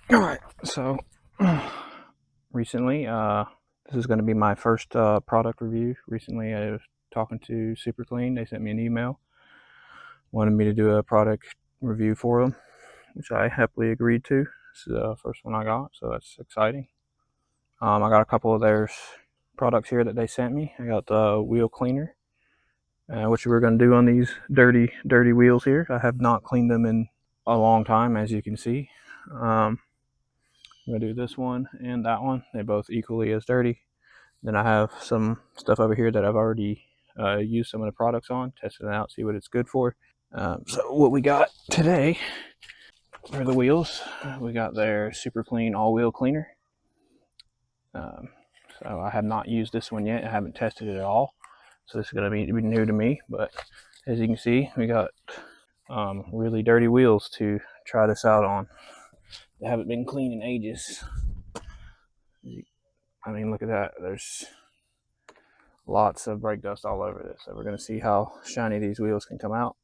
All right, so recently, this is going to be my first product review. Recently, I was talking to Super Clean. They sent me an email, wanted me to do a product review for them, which I happily agreed to. This is the first one I got, so that's exciting. I got a couple of their products here that they sent me. I got the wheel cleaner, which we're going to do on these dirty wheels here. I have not cleaned them in a long time, as you can see. I'm going to do this one and that one. They're both equally as dirty. Then I have some stuff over here that I've already used some of the products on, tested it out, see what it's good for. So what we got today for the wheels, we got their Super Clean all-wheel cleaner. So I have not used this one yet. I haven't tested it at all. So this is going to be new to me. But as you can see, we got really dirty wheels to try this out on. They haven't been cleaned in ages. I mean, look at that. There's lots of brake dust all over this. So we're going to see how shiny these wheels can come out.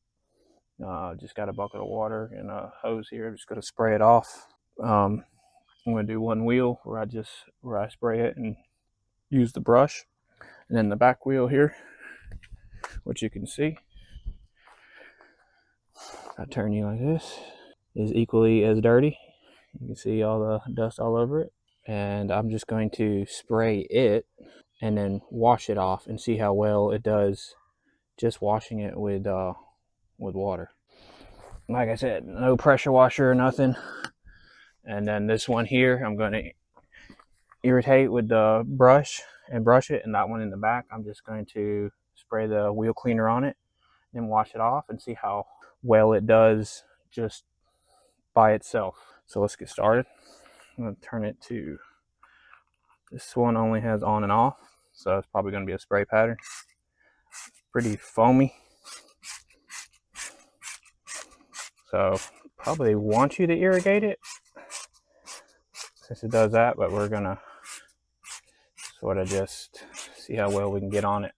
Just got a bucket of water and a hose here. I'm just going to spray it off. I'm going to do one wheel where I spray it and use the brush. And then the back wheel here, which you can see, I turn you like this, is equally as dirty. You can see all the dust all over it. And I'm just going to spray it and then wash it off and see how well it does just washing it with water. Like I said, no pressure washer or nothing. And then this one here, I'm going to irritate with the brush and brush it. And that one in the back, I'm just going to spray the wheel cleaner on it and wash it off and see how well it does just by itself. So let's get started. I'm going to turn it to, this one only has on and off, so it's probably going to be a spray pattern. Pretty foamy, so probably want you to irrigate it since it does that, but we're going to sort of just see how well we can get on it.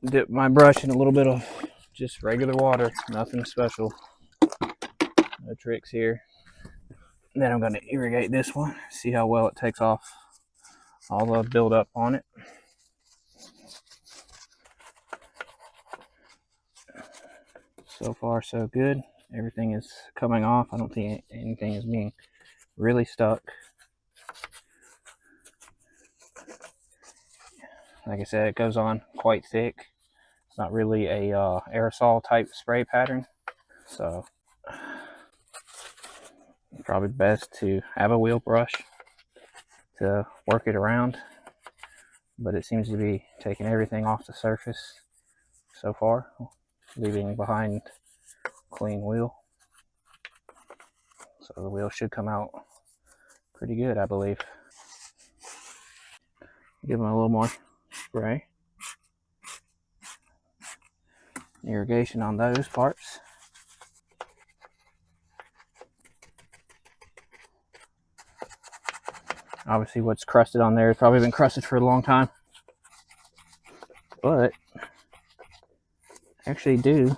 Dip my brush in a little bit of just regular water, nothing special, no tricks here. And then I'm going to irrigate this one, see how well it takes off all the buildup on it. So far so good. Everything is coming off. I don't think anything is being really stuck. Like I said, it goes on quite thick. It's not really a aerosol type spray pattern, so probably best to have a wheel brush to work it around, but it seems to be taking everything off the surface so far, leaving behind clean wheel. So the wheel should come out pretty good, I believe. Give them a little more spray. Irrigation on those parts. Obviously what's crusted on there has probably been crusted for a long time, but I actually do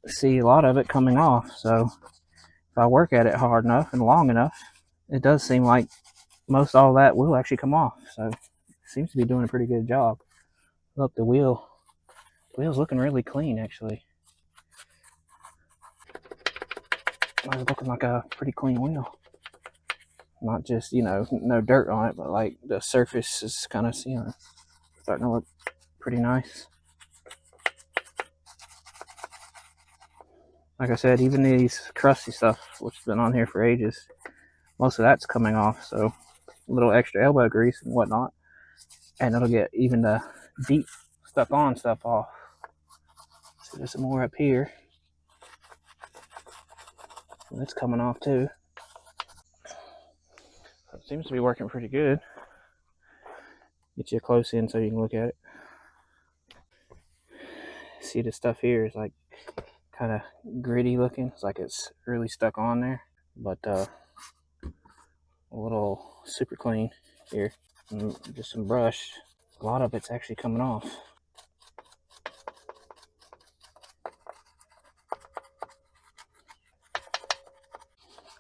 see a lot of it coming off. So if I work at it hard enough and long enough, it does seem like most all that will actually come off. So it seems to be doing a pretty good job. Look, the wheel's looking really clean actually. It's looking like a pretty clean wheel. Not just, no dirt on it, but like the surface is kind of, starting to look pretty nice. Like I said, even these crusty stuff, which has been on here for ages, most of that's coming off. So a little extra elbow grease and whatnot, and it'll get even the deep stuck on stuff off. So there's some more up here. And it's coming off too. So it seems to be working pretty good. Get you close in so you can look at it. See, the stuff here is like kind of gritty looking. It's like it's really stuck on there. But a little super clean here. And just some brush. A lot of it's actually coming off.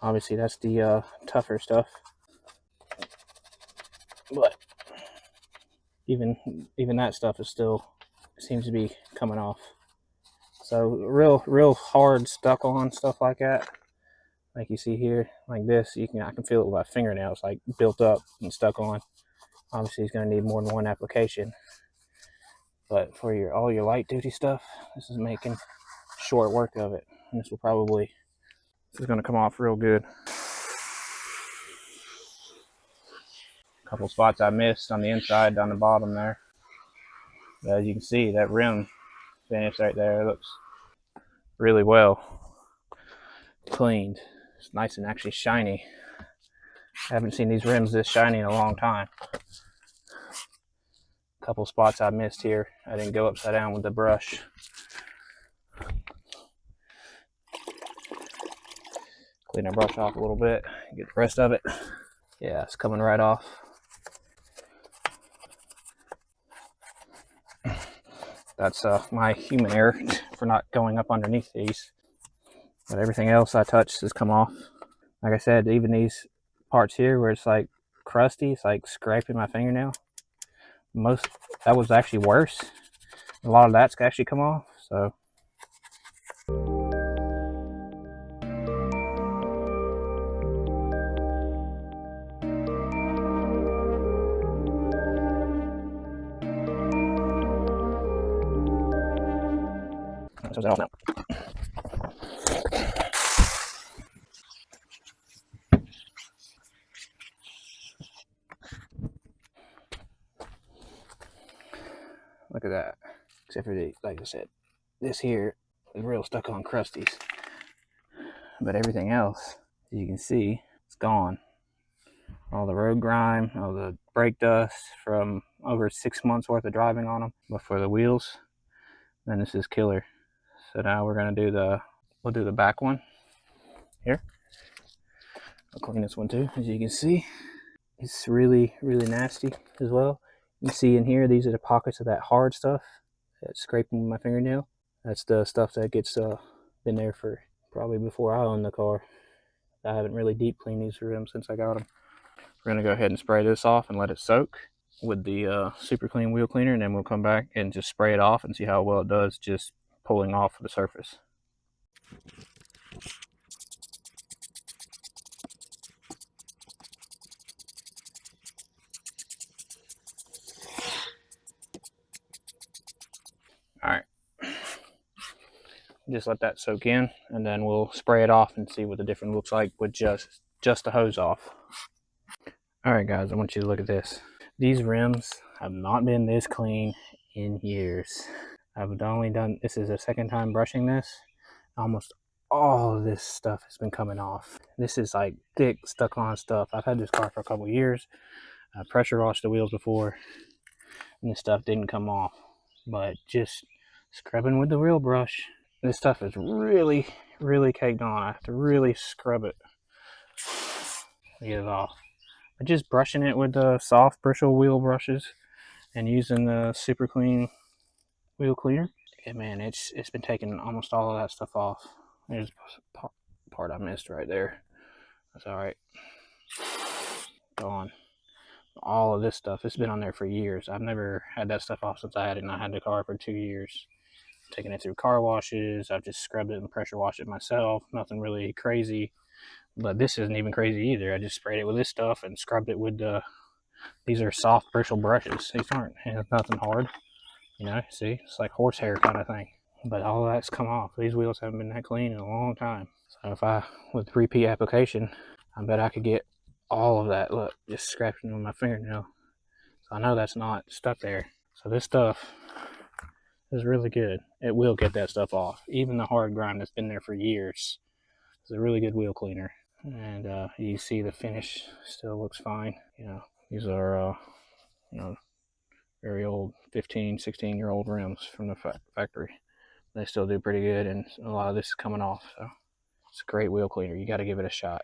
Obviously that's the tougher stuff, but even that stuff is still seems to be coming off. So real hard stuck on stuff like that, like you see here, like this, I can feel it with my fingernails, like built up and stuck on. Obviously, it's going to need more than one application, but for all your light duty stuff, this is making short work of it, and this is going to come off real good. A couple spots I missed on the inside, down the bottom there. But as you can see, that rim finish right there looks really well cleaned. It's nice and actually shiny. I haven't seen these rims this shiny in a long time. A couple spots I missed here. I didn't go upside down with the brush. Clean our brush off a little bit, get the rest of it. Yeah, it's coming right off. That's my human error for not going up underneath these. But everything else I touched has come off. Like I said, even these parts here where it's like crusty, it's like scraping my fingernail. That was actually worse. A lot of that's actually come off, so. So that off now. Look at that. Except for like I said, this here is real stuck on crusties. But everything else, as you can see, it's gone. All the road grime, all the brake dust from over 6 months worth of driving on them. But for the wheels, then this is killer. So now we're gonna we'll do the back one here. I'll clean this one too. As you can see, it's really nasty as well. You see in here, these are the pockets of that hard stuff that's scraping my fingernail. That's the stuff that gets been there for probably before I owned the car. I haven't really deep cleaned these rims since I got them. We're gonna go ahead and spray this off and let it soak with the super clean wheel cleaner, and then we'll come back and just spray it off and see how well it does just pulling off the surface. All right, just let that soak in, and then we'll spray it off and see what the difference looks like with just the hose off. All right, guys, I want you to look at this. These rims have not been this clean in years. I've only done, this is the second time brushing this. Almost all of this stuff has been coming off. This is like thick, stuck on stuff. I've had this car for a couple years. I pressure washed the wheels before, and this stuff didn't come off. But just scrubbing with the wheel brush, this stuff is really caked on. I have to really scrub it to get it off. But just brushing it with the soft bristle wheel brushes and using the super clean wheel cleaner, yeah, man, it's been taking almost all of that stuff off. There's a part I missed right there. That's all right. Gone. All of this stuff, it's been on there for years. I've never had that stuff off since I had it, and I had the car for 2 years. Taking it through car washes. I've just scrubbed it and pressure washed it myself. Nothing really crazy. But this isn't even crazy either. I just sprayed it with this stuff and scrubbed it with these are soft bristle brushes. These aren't, nothing hard. You know, see, it's like horsehair kind of thing. But all that's come off. These wheels haven't been that clean in a long time. So with repeat application, I bet I could get all of that, look, just scratching with my fingernail. So I know that's not stuck there. So this stuff is really good. It will get that stuff off. Even the hard grime that's been there for years. It's a really good wheel cleaner. And you see the finish still looks fine. You know, these are, very old 15, 16-year-old rims from the factory. They still do pretty good, and a lot of this is coming off. So it's a great wheel cleaner. You got to give it a shot.